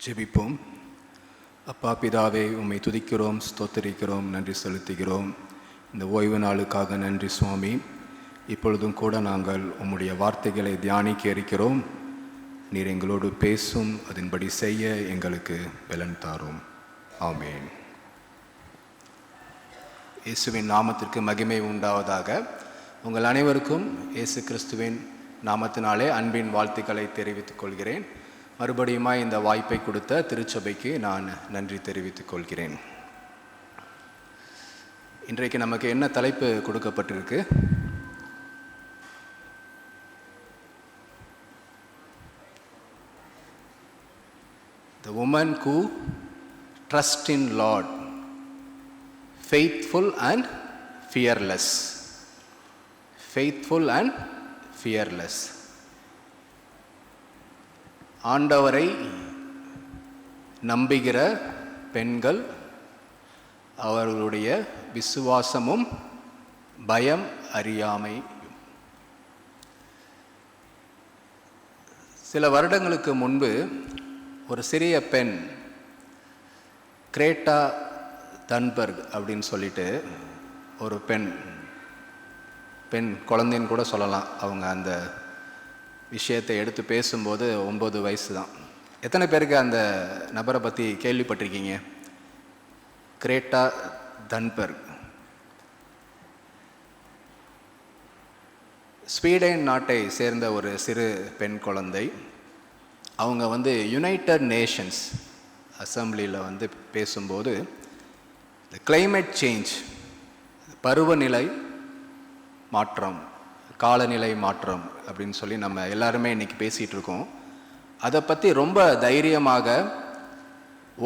ஜெபிப்போம். அப்பா பிதாவே, உம்மை துதிக்கிறோம், ஸ்தோத்தரிக்கிறோம், நன்றி செலுத்துகிறோம். இந்த ஓய்வு நாளுக்காக நன்றி சுவாமி. இப்பொழுதும் கூட நாங்கள் உம்முடைய வார்த்தைகளை தியானிக்க இருக்கிறோம். நீர் எங்களோடு பேசும், அதன்படி செய்ய எங்களுக்கு பலன் தாரும். ஆமேன். இயேசுவின் நாமத்திற்கு மகிமை உண்டாவதாக. உங்கள் அனைவருக்கும் இயேசு கிறிஸ்துவின் நாமத்தினாலே அன்பின் வாழ்த்துக்களை தெரிவித்துக் கொள்கிறேன். மறுபடியும் இந்த வாய்ப்பை கொடுத்த திருச்சபைக்கு நான் நன்றி தெரிவித்துக் கொள்கிறேன். இன்றைக்கு நமக்கு என்ன தலைப்பு கொடுக்கப்பட்டிருக்கு? The woman who trusts in Lord, faithful and fearless. Faithful and fearless. ஆண்டவரை நம்புகிற பெண்கள், அவர்களுடைய விசுவாசமும் பயம் அறியாமையும். சில வருடங்களுக்கு முன்பு ஒரு சிறிய பெண், கிரேட்டா தன்பர்க் அப்படின்னு சொல்லிட்டு ஒரு பெண் குழந்தைன்னு கூட சொல்லலாம். அவங்க அந்த விஷயத்தை எடுத்து பேசும்போது 9 வயசு தான். எத்தனை பேருக்கு அந்த நபரை பற்றி கேள்விப்பட்டிருக்கீங்க? கிரேட்டா தன்பர்க் ஸ்வீடன் நாட்டை சேர்ந்த ஒரு சிறு பெண் குழந்தை. அவங்க யுனைடெட் நேஷன்ஸ் அசம்பிளியில் பேசும்போது இந்த கிளைமேட் சேஞ்ச், பருவநிலை மாற்றம், காலநிலை மாற்றம் அப்படின்னு சொல்லி நம்ம எல்லாருமே இன்றைக்கி பேசிகிட்டு இருக்கோம். அதை பற்றி ரொம்ப தைரியமாக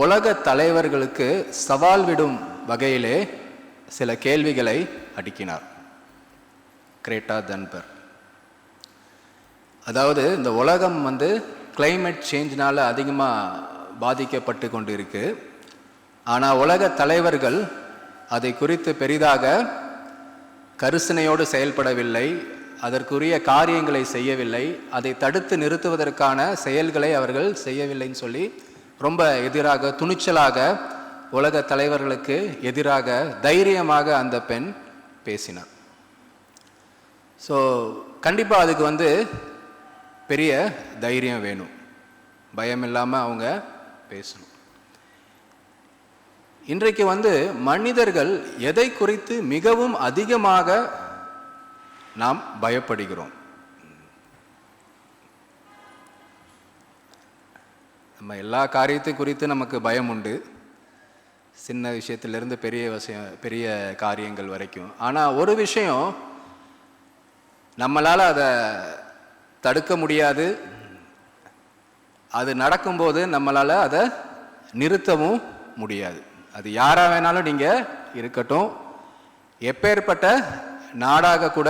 உலக தலைவர்களுக்கு சவால் விடும் வகையிலே சில கேள்விகளை அடுக்கினார் கிரேட்டா தன்பர்க். அதாவது இந்த உலகம் கிளைமேட் சேஞ்சினால் அதிகமாக பாதிக்கப்பட்டு கொண்டு இருக்கு. ஆனால் உலக தலைவர்கள் அதை குறித்து பெரிதாக கரிசனையோடு செயல்படவில்லை, அதற்குரிய காரியங்களை செய்யவில்லை, அதை தடுத்து நிறுத்துவதற்கான செயல்களை அவர்கள் செய்யவில்லைன்னு சொல்லி ரொம்ப எதிராக, துணிச்சலாக உலக தலைவர்களுக்கு எதிராக தைரியமாக அந்த பெண் பேசினார். ஸோ கண்டிப்பாக அதுக்கு பெரிய தைரியம் வேணும், பயம் இல்லாமல் அவங்க பேசணும். இன்றைக்கு மனிதர்கள் எதை குறித்து மிகவும் அதிகமாக நாம் பயப்படுகிறோம்? நம்ம எல்லா காரியத்தை குறித்து நமக்கு பயம் உண்டு, சின்ன விஷயத்திலிருந்து பெரிய காரியங்கள் வரைக்கும். ஆனால் ஒரு விஷயம் நம்மளால் அதை தடுக்க முடியாது. அது நடக்கும்போது நம்மளால் அதை நிறுத்தவும் முடியாது. அது யாராக வேணாலும் நீங்கள் இருக்கட்டும், எப்பேற்பட்ட நாடாக கூட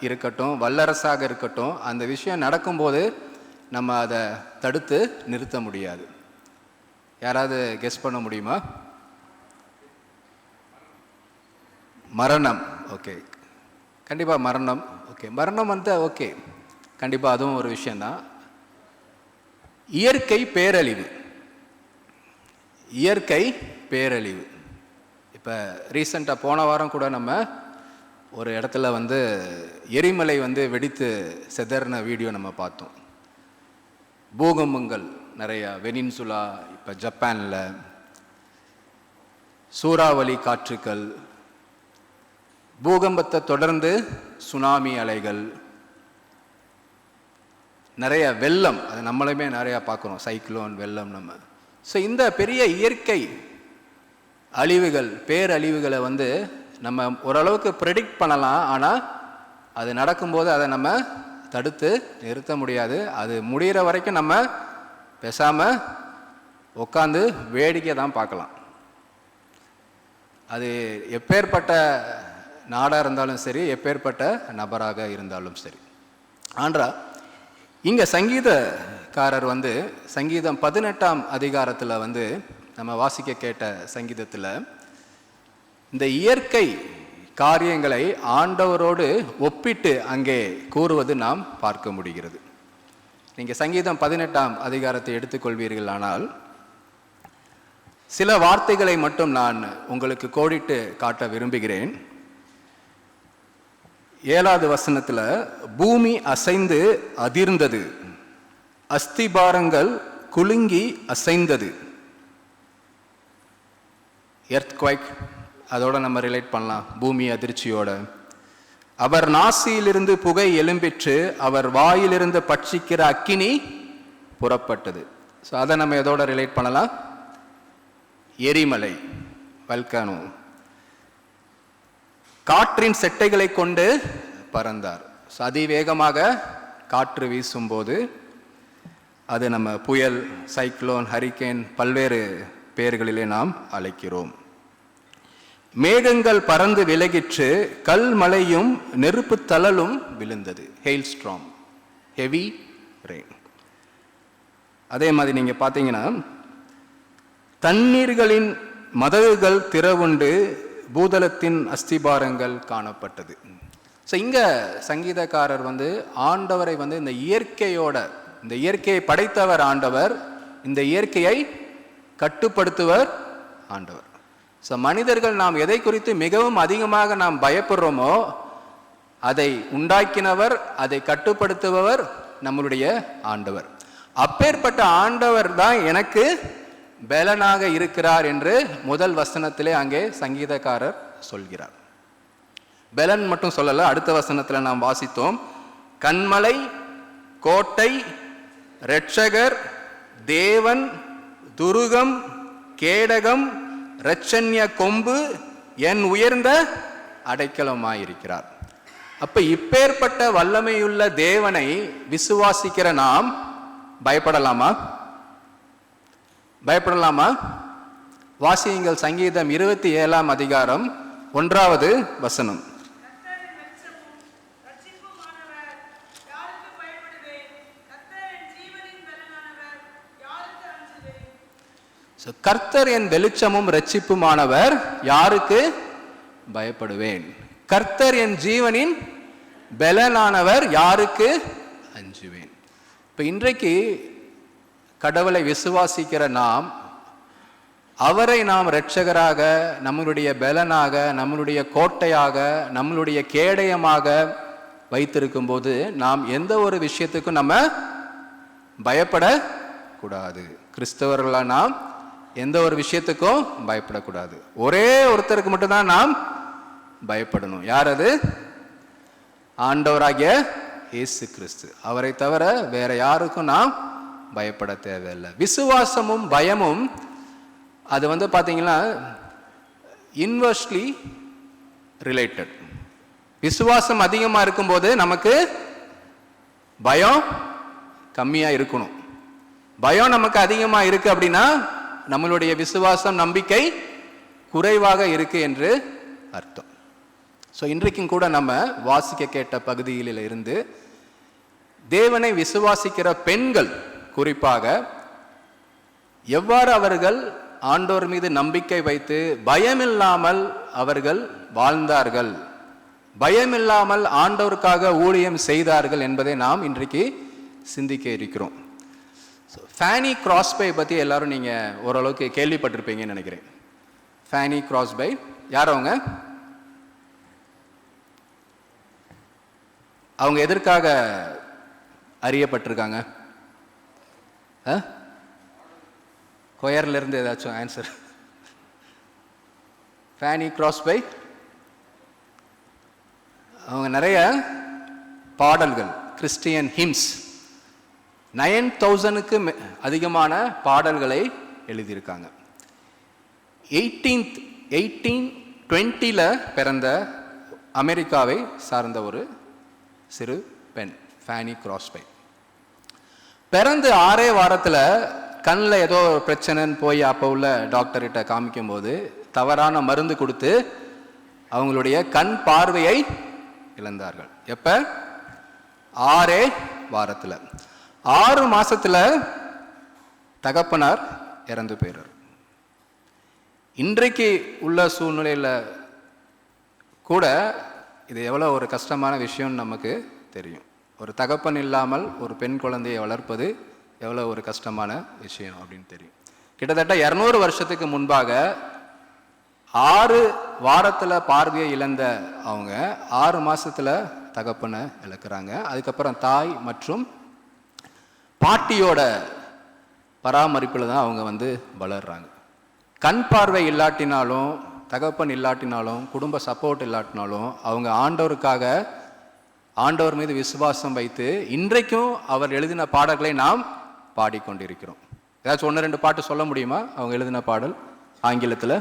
இருக்கட்டும், வல்லரசாக இருக்கட்டும், அந்த விஷயம் நடக்கும்போது நம்ம அதை தடுத்து நிறுத்த முடியாது. யாராவது கெஸ் பண்ண முடியுமா? மரணம். ஓகே, கண்டிப்பாக மரணம். ஓகே, மரணம் ஓகே, கண்டிப்பாக அதுவும் ஒரு விஷயந்தான். இயற்கை பேரழிவு. இயற்கை பேரழிவு. இப்போ ரீசெண்டாக போன வாரம் கூட நம்ம ஒரு இடத்துல எரிமலை வெடித்து செதறின வீடியோ நம்ம பார்த்தோம். பூகம்பங்கள் நிறையா, வெனின்சுலா, இப்போ ஜப்பானில் சூறாவளி காற்றுக்கள், பூகம்பத்தை தொடர்ந்து சுனாமி அலைகள், நிறைய வெள்ளம், அது நம்மளுமே நிறையா பார்க்குறோம், சைக்ளோன், வெள்ளம். ஸோ இந்த பெரிய இயற்கை அழிவுகள், பேரழிவுகளை நம்ம ஓரளவுக்கு ப்ரெடிக்ட் பண்ணலாம். ஆனால் அது நடக்கும்போது அதை நம்ம தடுத்து நிறுத்த முடியாது. அது முடிகிற வரைக்கும் நம்ம பேசாமல் உட்காந்து வேடிக்கை தான் பார்க்கலாம். அது எப்பேற்பட்ட நாடாக இருந்தாலும் சரி, எப்பேற்பட்ட நபராக இருந்தாலும் சரி. ஆன்றா இங்கே சங்கீதக்காரர் சங்கீதம் 18ஆம் அதிகாரத்தில் நம்ம வாசிக்க கேட்ட சங்கீதத்தில் இந்த இயற்கை காரியங்களை ஆண்டவரோடு ஒப்பிட்டு அங்கே கூறுவது நாம் பார்க்க முடிகிறது. நீங்கள் சங்கீதம் 18ஆம் அதிகாரத்தை எடுத்துக்கொள்வீர்கள் ஆனால் சில வார்த்தைகளை மட்டும் நான் உங்களுக்கு கோடிட்டு காட்ட விரும்புகிறேன். 7வது வசனத்தில் பூமி அசைந்து அதிர்ந்தது, அஸ்திபாரங்கள் குலுங்கி அசைந்தது. எர்த்குவைக் அதோட நம்ம ரிலேட் பண்ணலாம், பூமி அதிர்ச்சியோட. அவர் நாசியிலிருந்து புகை எழும்பிற்று, அவர் வாயிலிருந்து பட்சிக்கிற அக்கினி புறப்பட்டது. ஸோ அதை நம்ம எதோட ரிலேட் பண்ணலாம்? எரிமலை, வல்கானோ. காற்றின் செட்டைகளை கொண்டு பறந்தார். ஸோ அதிவேகமாக காற்று வீசும்போது அது நம்ம புயல், சைக்ளோன், ஹரிக்கேன், பல்வேறு பெயர்களிலே நாம் அழைக்கிறோம். மேகங்கள் பறந்து விலகிற்று, கல் மலையும் நெருப்பு தழலும் விழுந்தது. Hail ஸ்ட்ராம், heavy rain. அதே மாதிரி நீங்க பார்த்தீங்கன்னா தண்ணீர்களின் மதகுகள் திறவுண்டு பூதலத்தின் அஸ்திபாரங்கள் காணப்பட்டது. ஸோ இங்க சங்கீதக்காரர் ஆண்டவரை இந்த இயற்கையோட, இந்த இயற்கையை படைத்தவர் ஆண்டவர், இந்த இயற்கையை கட்டுப்படுத்துவர் ஆண்டவர். ஸோ மனிதர்கள் நாம் எதை குறித்து மிகவும் அதிகமாக நாம் பயப்படுறோமோ அதை உண்டாக்கினவர், அதை கட்டுப்படுத்துபவர் நம்மளுடைய ஆண்டவர். அப்பேற்பட்ட ஆண்டவர் தான் எனக்கு பலனாக இருக்கிறார் என்று முதல் வசனத்திலே அங்கே சங்கீதக்காரர் சொல்கிறார். பலன் மட்டும் சொல்லல, அடுத்த வசனத்தில் நாம் வாசித்தோம், கண்மலை, கோட்டை, இரட்சகர், தேவன், துருகம், கேடகம், இரட்சண்ய கொம்பு, என் உயர்ந்த அடைக்கலமாயிருக்கிறார். அப்ப இப்பேற்பட்ட வல்லமையுள்ள தேவனை விசுவாசிக்கிற நாம் பயப்படலாமா? பயப்படலாமா? வாசியுங்கள் சங்கீதம் 27ஆம் அதிகாரம் 1வது வசனம். கர்த்தர் என் வெளிச்சமும் இரட்சிப்புமானவர், யாருக்கு பயப்படுவேன்? கர்த்தர் என் ஜீவனின் பலனானவர், யாருக்கு அஞ்சுவேன்? இப்ப இன்றைக்கு கடவுளை விசுவாசிக்கிற நாம், அவரை நாம் இரட்சகராக, நம்மளுடைய பலனாக, நம்மளுடைய கோட்டையாக, நம்மளுடைய கேடயமாக வைத்திருக்கும் போது நாம் எந்த ஒரு விஷயத்துக்கும் நம்ம பயப்படக்கூடாது. கிறிஸ்தவர்களா நாம் எந்த ஒரு விஷயத்துக்கும் பயப்படக்கூடாது. ஒரே ஒருத்தருக்கு மட்டும்தான் நாம் பயப்படணும். யார் அது? ஆண்டவராகிய இயேசு கிறிஸ்து. அவரை தவிர வேற யாருக்கும் நாம் பயப்பட தேவையில்லை. விசுவாசமும் பயமும் அது பார்த்தீங்கன்னா இன்வெர்ஸ்லி ரிலேட்டட். விசுவாசம் அதிகமாக இருக்கும்போது நமக்கு பயம் கம்மியாக இருக்கணும். பயம் நமக்கு அதிகமாக இருக்கு அப்படின்னா நம்மளுடைய விசுவாசம், நம்பிக்கை குறைவாக இருக்கு என்று அர்த்தம். ஸோ இன்றைக்கும் கூட நம்ம வாசிக்க கேட்ட பகுதிகளில் இருந்து தேவனை விசுவாசிக்கிற பெண்கள் குறிப்பாக எவ்வாறு அவர்கள் ஆண்டோர் மீது நம்பிக்கை வைத்து பயமில்லாமல் அவர்கள் வாழ்ந்தார்கள், பயமில்லாமல் ஆண்டவருக்காக ஊழியம் செய்தார்கள் என்பதை நாம் இன்றைக்கு சிந்திக்க இருக்கிறோம். ஃபேனி கிராஸ்பை பற்றி எல்லாரும் நீங்கள் ஓரளவுக்கு கேள்விப்பட்டிருப்பீங்கன்னு நினைக்கிறேன். ஃபேனி கிராஸ்பை யார்? அவங்க எதற்காக அறியப்பட்டிருக்காங்க? கொயர்ல இருந்து ஏதாச்சும் ஆன்சர்? ஃபேனி கிராஸ்பை அவங்க நிறைய பாடல்கள், கிறிஸ்டியன் ஹிம்ஸ், 9000க்கு அதிகமான பாடல்களை எழுதியிருக்காங்க. 1820 பிறந்த அமெரிக்காவை சார்ந்த ஒரு சிறு பெண் ஃபேனி கிராஸ்பை. பிறந்து 6 வாரத்தில் கண்ணில் ஏதோ பிரச்சனைன்னு போய் அப்போ உள்ள டாக்டர்கிட்ட காமிக்கும் போது தவறான மருந்து கொடுத்து அவங்களுடைய கண் பார்வையை இழந்தார்கள். எப்ப? 6 வாரத்தில். 6 மாசத்துல தகப்பனார் இறந்து போயிறார். இன்றைக்கு உள்ள சூழ்நிலையில் கூட இது எவ்வளோ ஒரு கஷ்டமான விஷயம்னு நமக்கு தெரியும். ஒரு தகப்பன் இல்லாமல் ஒரு பெண் குழந்தையை வளர்ப்பது எவ்வளோ ஒரு கஷ்டமான விஷயம் அப்படின்னு தெரியும். கிட்டத்தட்ட 200 வருஷத்துக்கு முன்பாக 6 வாரத்தில் பார்வையை இழந்த அவங்க 6 மாசத்துல தகப்பனை இழக்கிறாங்க. அதுக்கப்புறம் தாய் மற்றும் பாட்டியோட பராமரிப்பில் தான் அவங்க வந்து வளர்றாங்க. கண் பார்வை இல்லாட்டினாலும், தகப்பன் இல்லாட்டினாலும், குடும்ப சப்போர்ட் இல்லாட்டினாலும் அவங்க ஆண்டவர் மீது விசுவாசம் வைத்து இன்றைக்கும் அவர் எழுதின பாடல்களை நாம் பாடிக்கொண்டிருக்கிறோம். ஏதாச்சும் 1-2 பாட்டு சொல்ல முடியுமா அவங்க எழுதின பாடல் ஆங்கிலத்தில்?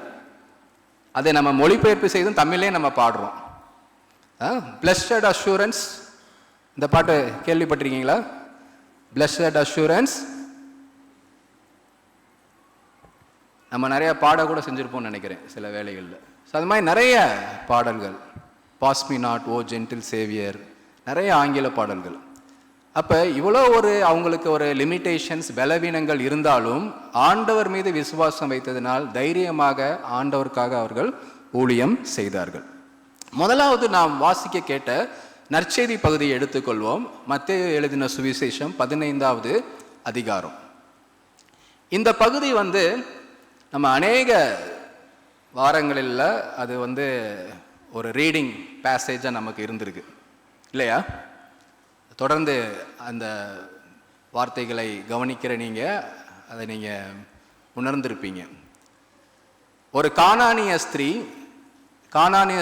அதை நம்ம மொழிபெயர்ப்பு செய்தும் தமிழ்லேயே நம்ம பாடுறோம். பிளஸ்ட் அஷூரன்ஸ், இந்த பாட்டு கேள்விப்பட்டிருக்கீங்களா? பிளஸ்ட் அஷூரன்ஸ் நம்ம நிறைய பாட கூட செஞ்சுருப்போம்னு நினைக்கிறேன் சில வேளைகளில். ஸோ அது மாதிரி நிறைய பாடல்கள், pass me not O gentle Saviour, நிறைய ஆங்கில பாடல்கள். அப்போ இவ்வளோ அவங்களுக்கு ஒரு லிமிட்டேஷன்ஸ், பலவீனங்கள் இருந்தாலும் ஆண்டவர் மீது விசுவாசம் வைத்ததினால் தைரியமாக ஆண்டவருக்காக அவர்கள் ஊழியம் செய்தார்கள். முதலாவது நாம் வாசிக்க கேட்ட நற்செய்தி பகுதியை எடுத்துக்கொள்வோம். மத்தேயு எழுதின சுவிசேஷம் 15வது அதிகாரம். இந்த பகுதி வந்து நம்ம அநேக வாரங்களில் அது வந்து ஒரு ரீடிங் பேசேஜாக நமக்கு இருந்திருக்கு இல்லையா? தொடர்ந்து அந்த வார்த்தைகளை கவனிக்கிற நீங்கள் அதை நீங்கள் உணர்ந்திருப்பீங்க. ஒரு கானானிய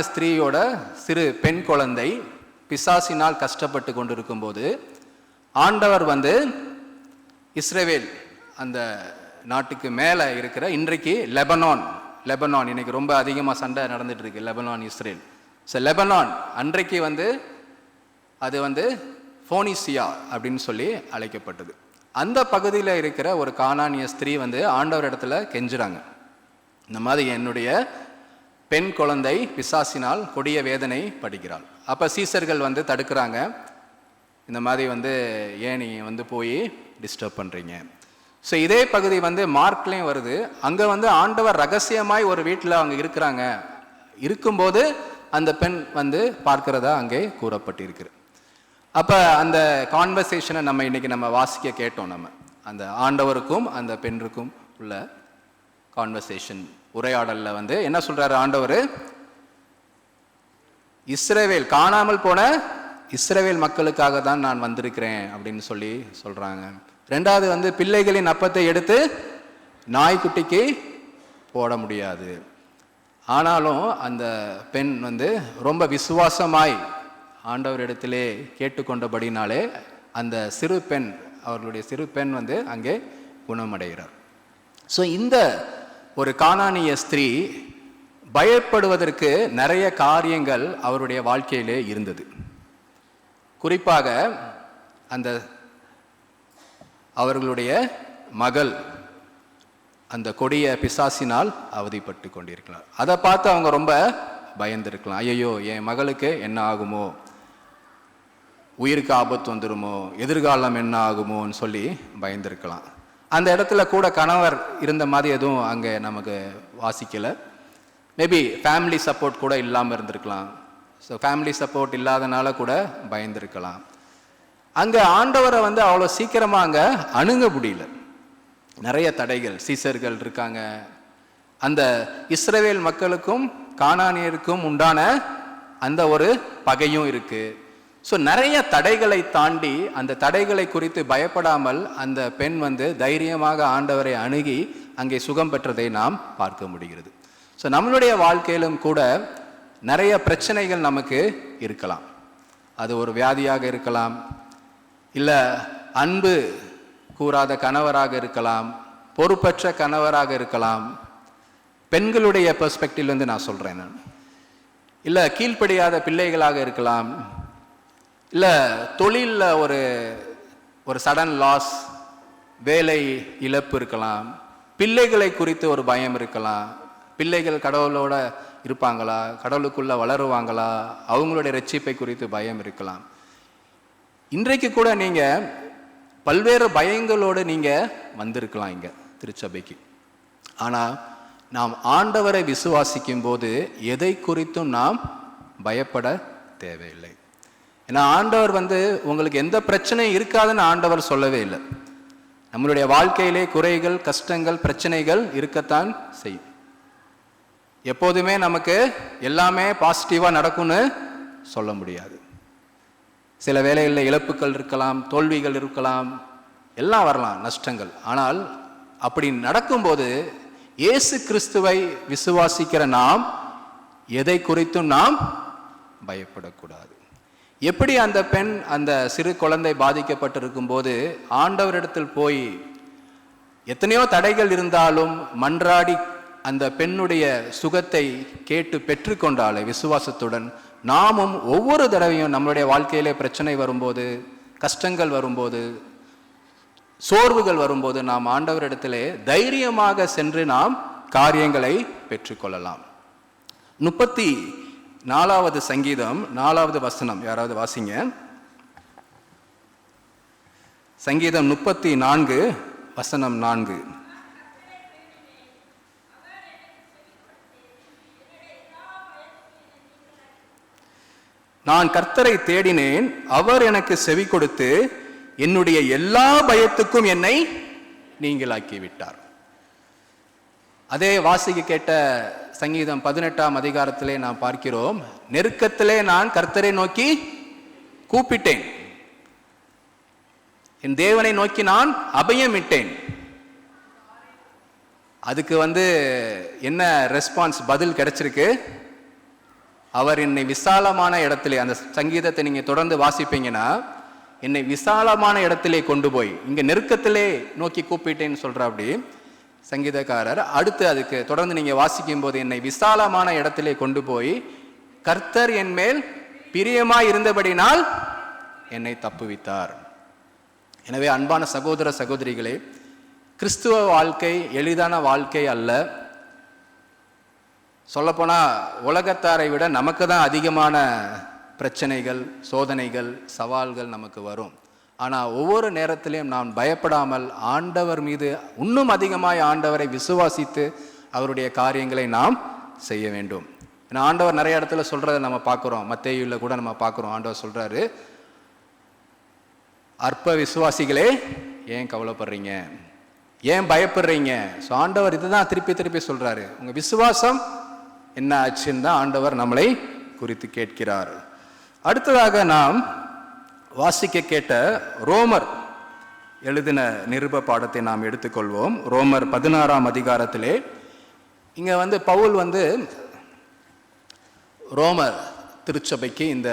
ஸ்திரீயோட சிறு பெண் குழந்தை பிசாசினால் கஷ்டப்பட்டு கொண்டிருக்கும்போது ஆண்டவர் வந்து இஸ்ரவேல் அந்த நாட்டுக்கு மேலே இருக்கிற, இன்றைக்கு லெபனான் இன்னைக்கு ரொம்ப அதிகமாக சண்டை நடந்துட்டு இருக்கு, லெபனான் இஸ்ரேல். ஸோ லெபனான் அன்றைக்கு வந்து அது வந்து போனிசியா அப்படின்னு சொல்லி அழைக்கப்பட்டது. அந்த பகுதியில் இருக்கிற ஒரு கானானிய ஸ்திரீ வந்து ஆண்டவர் இடத்துல கெஞ்சுறாங்க, இந்த மாதிரி என்னுடைய பெண் குழந்தை பிசாசினால் கொடிய வேதனை படுகிறாள். அப்போ சீசர்கள் வந்து தடுக்கிறாங்க, இந்த மாதிரி வந்து ஏன் நீ வந்து போய் டிஸ்டர்ப் பண்ணுறீங்க. ஸோ இதே பகுதி வந்து மார்க்லேயும் வருது. அங்கே வந்து ஆண்டவர் ரகசியமாய் ஒரு வீட்டில் அவங்க இருக்கும்போது அந்த பெண் வந்து பார்க்கிறதா அங்கே கூறப்பட்டிருக்கு. அப்போ அந்த கான்வர்சேஷனை நம்ம இன்னைக்கு வாசிக்க கேட்டோம். நம்ம அந்த ஆண்டவருக்கும் அந்த பெண்ணுக்கும் உள்ள கான்வர்சேஷன் உரையாடலில் வந்து என்ன சொல்றாரு ஆண்டவர்? இஸ்ரவேல், காணாமல் போன இஸ்ரவேல் மக்களுக்காக தான் நான் வந்திருக்கிறேன் அப்படின்னு சொல்றாங்க. ரெண்டாவது வந்து பிள்ளைகளின் அப்பத்தை எடுத்து நாய்க்குட்டிக்கு போட முடியாது. ஆனாலும் அந்த பெண் வந்து ரொம்ப விசுவாசமாய் ஆண்டவரிடத்திலே கேட்டுக்கொண்டபடினாலே அந்த அவர்களுடைய சிறு பெண் வந்து அங்கே குணமடைகிறார். ஸோ இந்த ஒரு கானானிய ஸ்திரீ பயப்படுவதற்கு நிறைய காரியங்கள் அவருடைய வாழ்க்கையிலே இருந்தது. குறிப்பாக அந்த அவர்களுடைய மகள் அந்த கொடிய பிசாசினால் அவதிப்பட்டு கொண்டிருக்கலாம். அதை பார்த்து அவங்க ரொம்ப பயந்திருக்கலாம். ஐயோ, என் மகளுக்கு என்ன ஆகுமோ, உயிருக்கு ஆபத்து வந்துடுமோ, எதிர்காலம் என்ன ஆகுமோன்னு சொல்லி பயந்திருக்கலாம். அந்த இடத்துல கூட கணவர் இருந்த மாதிரி எதுவும் அங்கே நமக்கு வாசிக்கலை. மேபி ஃபேமிலி சப்போர்ட் கூட இல்லாமல் இருந்திருக்கலாம். ஸோ ஃபேமிலி சப்போர்ட் இல்லாதனால கூட பயந்திருக்கலாம். அங்கே ஆண்டவரை வந்து அவ்வளோ சீக்கிரமாக அங்கே அணுக முடியல. நிறைய தடைகள், சீசர்கள் இருக்காங்க. அந்த இஸ்ரவேல் மக்களுக்கும் கானானியருக்கும் உண்டான அந்த ஒரு பகையும் இருக்கு. ஸோ நிறைய தடைகளை தாண்டி அந்த தடைகளை குறித்து பயப்படாமல் அந்த பெண் வந்து தைரியமாக ஆண்டவரை அணுகி அங்கே சுகம் பெற்றதை நாம் பார்க்க முடிகிறது. ஸோ நம்மளுடைய வாழ்க்கையிலும் கூட நிறைய பிரச்சனைகள் நமக்கு இருக்கலாம். அது ஒரு வியாதியாக இருக்கலாம், இல்லை அன்பு கூறாத கணவராக இருக்கலாம், பொறுப்பற்ற கணவராக இருக்கலாம். பெண்களுடைய பெர்ஸ்பெக்டிவ்லேருந்து நான் சொல்கிறேன். இல்லை கீழ்ப்படியாத பிள்ளைகளாக இருக்கலாம், இல்லை தொழிலில் ஒரு சடன் லாஸ், வேலை இழப்பு இருக்கலாம், பிள்ளைகளை குறித்து ஒரு பயம் இருக்கலாம். பிள்ளைகள் கடவுளோட இருப்பாங்களா, கடவுளுக்குள்ள வளருவாங்களா, அவங்களுடைய ரட்சிப்பை குறித்து பயம் இருக்கலாம். இன்றைக்கு கூட நீங்கள் பல்வேறு பயங்களோடு நீங்கள் வந்திருக்கலாம் இங்கே திருச்சபைக்கு. ஆனால் நாம் ஆண்டவரை விசுவாசிக்கும் போது எதை குறித்தும் நாம் பயப்பட தேவையில்லை. ஏன்னா ஆண்டவர் வந்து உங்களுக்கு எந்த பிரச்சனையும் இருக்காதுன்னு ஆண்டவர் சொல்லவே இல்லை. நம்மளுடைய வாழ்க்கையிலே குறைகள், கஷ்டங்கள், பிரச்சனைகள் இருக்கத்தான் செய்யும். எப்போதுமே நமக்கு எல்லாமே பாசிட்டிவாக நடக்கும்னு சொல்ல முடியாது. சில வேளைகளில் இழப்புகள் இருக்கலாம், தோல்விகள் இருக்கலாம், எல்லாம் வரலாம், நஷ்டங்கள். ஆனால் அப்படி நடக்கும்போது இயேசு கிறிஸ்துவை விசுவாசிக்கிற நாம் எதை குறித்தும் நாம் பயப்படக்கூடாது. எப்படி அந்த பெண், அந்த சிறு குழந்தை பாதிக்கப்பட்டிருக்கும் போது ஆண்டவரிடத்தில் போய் எத்தனையோ தடைகள் இருந்தாலும் மன்றாடி அந்த பெண்ணுடைய சுகத்தை கேட்டு பெற்றுக்கொண்டாலே விசுவாசத்துடன், நாமும் ஒவ்வொரு தடவையும் நம்மளுடைய வாழ்க்கையிலே பிரச்சனை வரும்போது, கஷ்டங்கள் வரும்போது, சோர்வுகள் வரும்போது நாம் ஆண்டவரிடத்திலே தைரியமாக சென்று நாம் காரியங்களை பெற்றுக்கொள்ளலாம். 34வது சங்கீதம் 4வது வசனம் யாராவது வாசிங்க. சங்கீதம் 34 வசனம் 4. நான் கர்த்தரை தேடினேன், அவர் எனக்கு செவி கொடுத்து என்னுடைய எல்லா பயத்துக்கும் என்னை நீங்களாக்கி விட்டார். அதே வாசிக்க கேட்ட சங்கீதம் 18ஆம் அதிகாரத்திலே நாம் பார்க்கிறோம், நெருக்கத்திலே நான் கர்த்தரை நோக்கி கூப்பிட்டேன், என் தேவனை நோக்கி நான் அபயமிட்டேன். அதுக்கு என்ன ரெஸ்பான்ஸ், பதில் கிடைச்சிருக்கு? அவர் என்னை விசாலமான இடத்திலே, அந்த சங்கீதத்தை நீங்க தொடர்ந்து வாசிப்பீங்கன்னா, என்னை விசாலமான இடத்திலே கொண்டு போய், இங்க நெருக்கத்திலே நோக்கி கூப்பிட்டேன்னு சொல்ற அப்படி சங்கீதக்காரர். அடுத்து அதுக்கு தொடர்ந்து நீங்க வாசிக்கும் போது, என்னை விசாலமான இடத்திலே கொண்டு போய் கர்த்தர் என் மேல் பிரியமாய் இருந்தபடினால் என்னை தப்புவித்தார். எனவே அன்பான சகோதர சகோதரிகளே, கிறிஸ்துவ வாழ்க்கை எளிதான வாழ்க்கை அல்ல. சொல்லப்போனா உலகத்தாரை விட நமக்கு தான் அதிகமான பிரச்சனைகள், சோதனைகள், சவால்கள் நமக்கு வரும். ஆனால் ஒவ்வொரு நேரத்திலையும் நாம் பயப்படாமல் ஆண்டவர் மீது இன்னும் அதிகமாய் ஆண்டவரை விசுவாசித்து அவருடைய காரியங்களை நாம் செய்ய வேண்டும். ஏன்னா ஆண்டவர் நிறைய இடத்துல சொல்றதை நம்ம பார்க்குறோம். மத்தேயுல கூட நம்ம பார்க்குறோம், ஆண்டவர் சொல்றாரு, அற்ப விசுவாசிகளே ஏன் கவலைப்படுறீங்க, ஏன் பயப்படுறீங்க? ஸோ ஆண்டவர் இதுதான் திருப்பி திருப்பி சொல்றாரு. உங்க விசுவாசம் என்ன ஆச்சுன்னு தான் ஆண்டவர் நம்மளை குறித்து கேட்கிறார். அடுத்ததாக நாம் வாசிக்க கேட்ட ரோமர் எழுதின நிருப பாடத்தை நாம் எடுத்துக்கொள்வோம். ரோமர் 16ஆம் அதிகாரத்திலே இங்க பவுல் ரோமர் திருச்சபைக்கு இந்த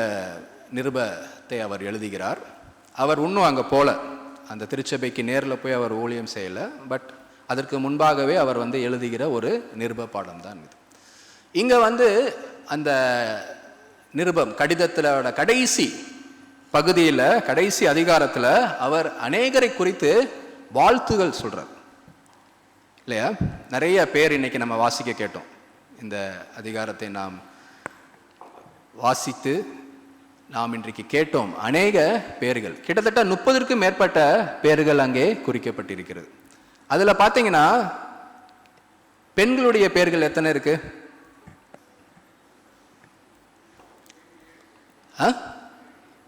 நிருபத்தை அவர் எழுதுகிறார். அவர் இன்னும் அங்கே போல, அந்த திருச்சபைக்கு நேரில் போய் அவர் ஊழியம் செய்யலை. பட் அதற்கு முன்பாகவே அவர் எழுதுகிற ஒரு நிருப பாடம் தான் இது. இங்க அந்த நிருபம் கடிதத்திலோட கடைசி பகுதியில், கடைசி அதிகாரத்தில் அவர் அநேகரை குறித்து வாழ்த்துகள் சொல்றார் இல்லையா? நிறைய பேர் இன்னைக்கு நம்ம வாசிக்க கேட்டோம். இந்த அதிகாரத்தை நாம் வாசித்து நாம் இன்றைக்கு கேட்டோம். அநேக பேர்கள், கிட்டத்தட்ட 30க்கும் மேற்பட்ட பேர்கள் அங்கே குறிக்கப்பட்டிருக்கிறது. அதுல பார்த்தீங்கன்னா பெண்களுடைய பேர்கள் எத்தனை இருக்கு?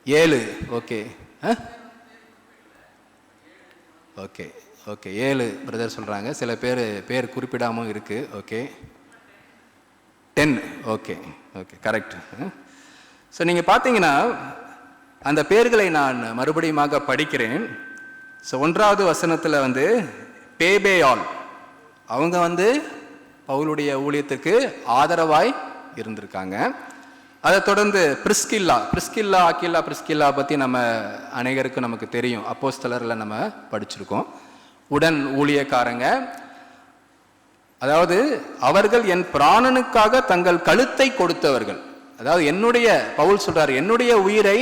7. ஓகே ஓகே ஓகே 7 பிரதர் சொல்றாங்க. சில பேர் குறிப்பிடாம இருக்கு. Okay 10. Okay okay correct. So நீங்க பார்த்தீங்கன்னா அந்த பேர்களை நான் மறுபடியும் படிக்கிறேன். ஸோ 1வது வசனத்தில் பேபேயால் அவங்க பவுலுடைய ஊழியத்துக்கு ஆதரவாய் இருந்திருக்காங்க. அதை தொடர்ந்து பிரிஸ்கில்லா அக்கில்லா பற்றி நம்ம அநேகருக்கு நமக்கு தெரியும், அப்போஸ்தலரில் நம்ம படிச்சிருக்கோம். உடன் ஊழியக்காரங்க, அதாவது அவர்கள் என் பிராணனுக்காக தங்கள் கழுத்தை கொடுத்தவர்கள். அதாவது பவுல் சொல்றார், என்னுடைய உயிரை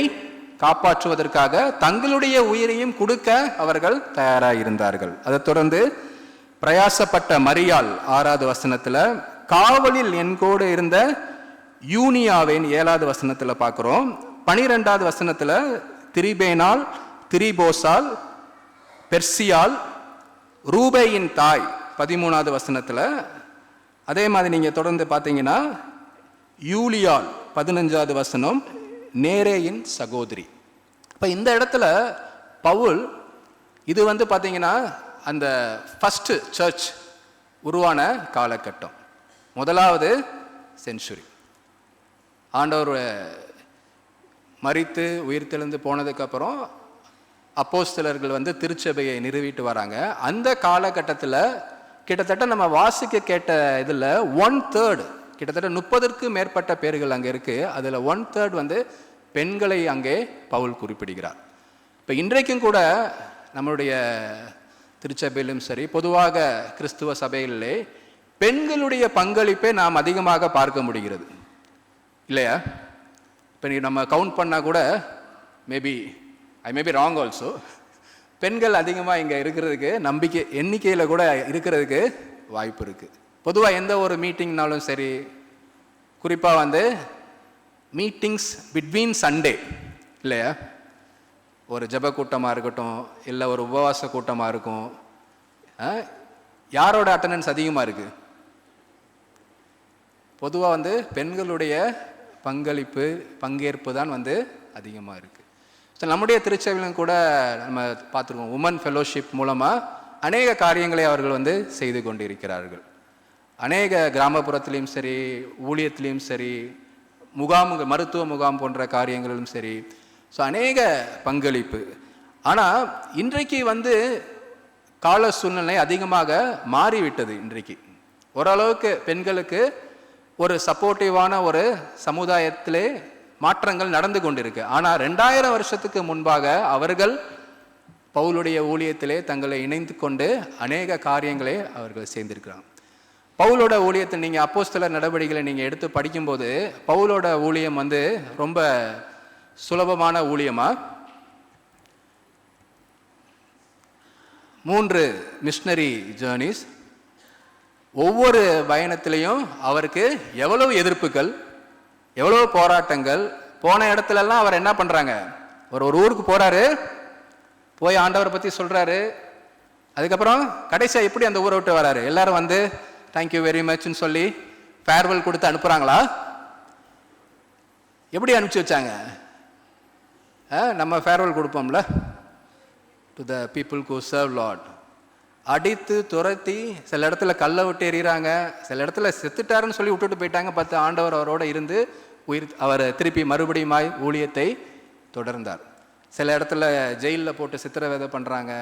காப்பாற்றுவதற்காக தங்களுடைய உயிரையும் கொடுக்க அவர்கள் தயாராக இருந்தார்கள். அதை தொடர்ந்து பிரயாசப்பட்ட மரியாள் 6வது வசனத்துல, காவலில் என் கூட இருந்த யூனியாவின் 7வது வசனத்துல பார்க்கிறோம். 12வது வசனத்துல திரிபேனால், திரிபோசால், பெர்சியால், ரூபேயின் தாய் 13வது வசனத்துல. அதே மாதிரி நீங்க தொடர்ந்து பார்த்தீங்கன்னா யூலியால் 15வது வசனம் நேரேயின் சகோதரி. இப்ப இந்த இடத்துல பவுல் இது வந்து பார்த்தீங்கன்னா அந்த ஃபஸ்ட்டு சர்ச் உருவான காலகட்டம், முதலாவது செஞ்சுரி. ஆண்டவர் மரித்து உயிர்த்தெழுந்து போனதுக்கப்புறம் அப்போஸ்தலர்கள் வந்து திருச்சபையை நிறுவிட்டு வராங்க. அந்த காலகட்டத்தில் கிட்டத்தட்ட நம்ம வாசிக்க கேட்ட இதில் 1/3, கிட்டத்தட்ட 30க்கும் மேற்பட்ட பேர்கள் அங்கே இருக்குது. அதில் 1/3 வந்து பெண்களை அங்கே பவுல் குறிப்பிடுகிறார். இப்போ இன்றைக்கும் கூட நம்மளுடைய திருச்சபையிலும் சரி, பொதுவாக கிறிஸ்துவ சபைகளிலே பெண்களுடைய பங்களிப்பை நாம் அதிகமாக பார்க்க முடிகிறது இல்லையா? இப்போ நம்ம கவுண்ட் பண்ணால் கூட ஐ மே பி ராங் ஆல்சோ, பெண்கள் அதிகமாக இங்கே இருக்கிறதுக்கு எண்ணிக்கையில் கூட இருக்கிறதுக்கு வாய்ப்பு இருக்குது. பொதுவாக எந்த ஒரு மீட்டிங்னாலும் சரி, குறிப்பாக வந்து மீட்டிங்ஸ் பிட்வீன் சண்டே இல்லையா, ஒரு ஜப கூட்டமாக இருக்கட்டும், இல்லை ஒரு உபவாச கூட்டமாக இருக்கும், யாரோட அட்டண்டன்ஸ் அதிகமாக இருக்குது? பொதுவாக வந்து பெண்களுடைய பங்கேற்பு தான் வந்து அதிகமாக இருக்குது. ஸோ நம்முடைய திருச்சபையிலும் கூட நம்ம பார்த்துருக்கோம், உமன் ஃபெலோஷிப் மூலமாக அநேக காரியங்களை அவர்கள் வந்து செய்து கொண்டிருக்கிறார்கள். அநேக கிராமப்புறத்துலேயும் சரி, ஊழியத்திலையும் சரி, மருத்துவ முகாம் போன்ற காரியங்களிலும் சரி, ஸோ அநேக பங்களிப்பு. ஆனால் இன்றைக்கு வந்து கால சூழ்நிலை அதிகமாக மாறிவிட்டது. இன்றைக்கு ஓரளவுக்கு பெண்களுக்கு ஒரு சப்போர்ட்டிவான ஒரு சமுதாயத்திலே மாற்றங்கள் நடந்து கொண்டிருக்கு. ஆனால் 2000 வருஷத்துக்கு முன்பாக அவர்கள் பவுலுடைய ஊழியத்திலே தங்களை இணைந்து கொண்டு அநேக காரியங்களை அவர்கள் செய்திருக்கிறாங்க. பவுலோட ஊழியத்தை நீங்கள் அப்போஸ்தலர் நடவடிக்கைகளை நீங்கள் எடுத்து படிக்கும்போது பவுலோட ஊழியம் வந்து ரொம்ப சுலபமான ஊழியமா? 3 மிஷனரி ஜேர்னிஸ், ஒவ்வொரு பயணத்திலையும் அவருக்கு எவ்வளவு எதிர்ப்புகள், எவ்வளவு போராட்டங்கள். போன இடத்துலலாம் அவர் என்ன பண்ணுறாங்க, ஒரு ஊருக்கு போகிறாரு, போய் ஆண்டவரை பற்றி சொல்கிறாரு, அதுக்கப்புறம் கடைசியாக எப்படி அந்த ஊரை விட்டு வராரு, எல்லாரும் வந்து தேங்க்யூ வெரி மச்னு சொல்லி ஃபேர்வெல் கொடுத்து அனுப்புகிறாங்களா? எப்படி அனுப்பிச்சி வச்சாங்க? நம்ம ஃபேர்வெல் கொடுப்போம்ல to the people who serve lord. அடித்து துரத்தி, சில இடத்துல கல்லை விட்டு எறிகிறாங்க, சில இடத்துல செத்துட்டாருன்னு சொல்லி விட்டுட்டு போயிட்டாங்க. பார்த்து ஆண்டவர் அவரோட இருந்து அவர் திருப்பி மறுபடியுமாய் ஊழியத்தை தொடர்ந்தார். சில இடத்துல ஜெயிலில் போட்டு சித்திரவதை பண்ணுறாங்க,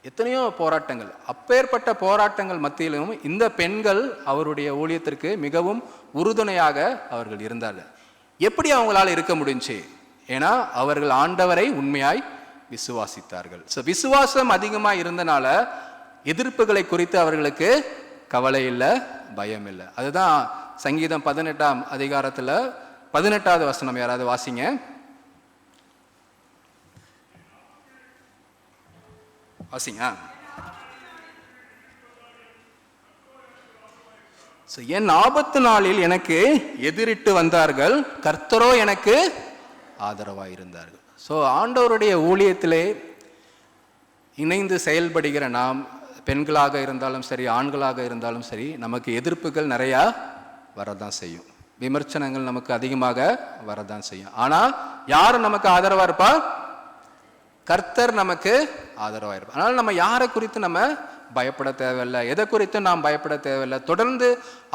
எத்தனையோ போராட்டங்கள். அப்பேற்பட்ட போராட்டங்கள் மத்தியிலும் இந்த பெண்கள் அவருடைய ஊழியத்திற்கு மிகவும் உறுதுணையாக அவர்கள் இருந்தார்கள். எப்படி அவங்களால இருக்க முடிஞ்சு? ஏன்னா அவர்கள் ஆண்டவரை உண்மையாய் விசுவாசித்தார்கள். ஸோ விசுவாசம் அதிகமாக இருந்தனால எதிர்ப்புகளை குறித்து அவர்களுக்கு கவலை இல்லை, பயம் இல்லை. அதுதான் சங்கீதம் 18ஆம் அதிகாரத்தில் 18வது வசனம் யாராவது வாசிங்க. வாசிங்க. என் ஆபத்து நாளில் எனக்கு எதிரிட்டு வந்தார்கள், கர்த்தரோ எனக்கு ஆதரவாக இருந்தார்கள். ஸோ ஆண்டவருடைய ஊழியத்திலே இணைந்து செயல்படுகிற நாம், பெண்களாக இருந்தாலும் சரி, ஆண்களாக இருந்தாலும் சரி, நமக்கு எதிர்ப்புகள் நிறையா வரதான் செய்யும், விமர்சனங்கள் நமக்கு அதிகமாக வரதான் செய்யும். ஆனால் யார் நமக்கு ஆதரவாக இருப்பா? கர்த்தர் நமக்கு ஆதரவாக இருப்பார். அதனால் நம்ம யாரை குறித்து நம்ம பயப்பட தேவையில்லை, எதை குறித்து நாம் பயப்பட தேவையில்லை. தொடர்ந்து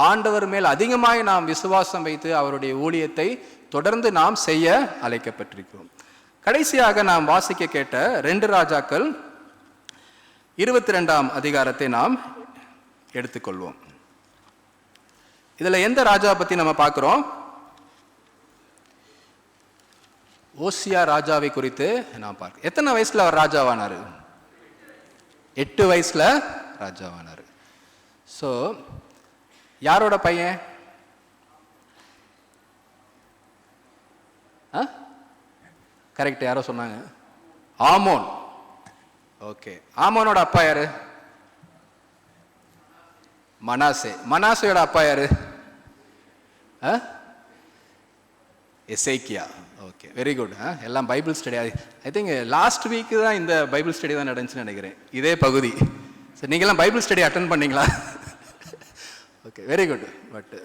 ஆண்டவர் மேல் அதிகமாய் நாம் விசுவாசம் வைத்து அவருடைய ஊழியத்தை தொடர்ந்து நாம் செய்ய அழைக்கப்பட்டிருக்கிறோம். கடைசியாக நாம் வாசிக்க கேட்ட 2 ராஜாக்கள் 22ஆம் அதிகாரத்தை நாம் எடுத்துக்கொள்வோம். இதில் எந்த ராஜாவை பற்றி நம்ம பார்க்குறோம்? ஓசியா ராஜாவை குறித்து நாம் பார்க்கிறோம். எத்தனை வயசுல அவர் ராஜாவானார்? 8 வயசுல ராஜாவானார். ஸோ யாரோட பையன்? கரெக்ட், யாரோ சொன்னாங்க, ஆமோன். ஓகே, ஆமோனோட அப்பா யாரு? மனாசே. மனாசையோட அப்பா யாரு? எசேக்கியா. Okay, very good. எல்லாம் Bible study. I think last week தான் இந்த பைபிள் ஸ்டடி தான் நடந்துச்சுன்னு நினைக்கிறேன், இதே பகுதி. சரி, நீங்கள்லாம் பைபிள் ஸ்டடி அட்டன் பண்ணீங்களா? Okay, very good. பட்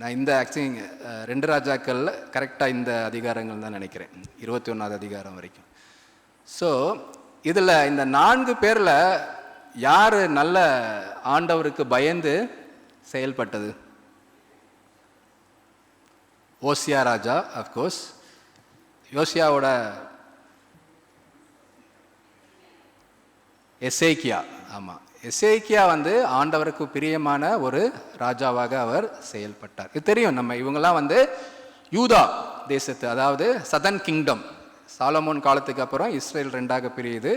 நான் இந்த ஆக்சுவலி 2 ராஜாக்கள் கரெக்டாக இந்த அதிகாரங்கள் தான் நினைக்கிறேன், 21வது அதிகாரம் வரைக்கும். ஸோ இதில் இந்த 4 பேரில் யார் நல்ல ஆண்டவருக்கு பயந்து செயல்பட்டது? ஓசியா ராஜா, அஃப்கோர்ஸ். யோசியாவோட எசேக்கியா. ஆமாம், எசேக்கியா வந்து ஆண்டவருக்கு பிரியமான ஒரு ராஜாவாக அவர் செயல்பட்டார். இது தெரியும். நம்ம இவங்கெல்லாம் வந்து யூதா தேசத்து, அதாவது சதர்ன் கிங்டம். சாலமோன் காலத்துக்கு அப்புறம் இஸ்ரேல் 2ஆக பிரியுது,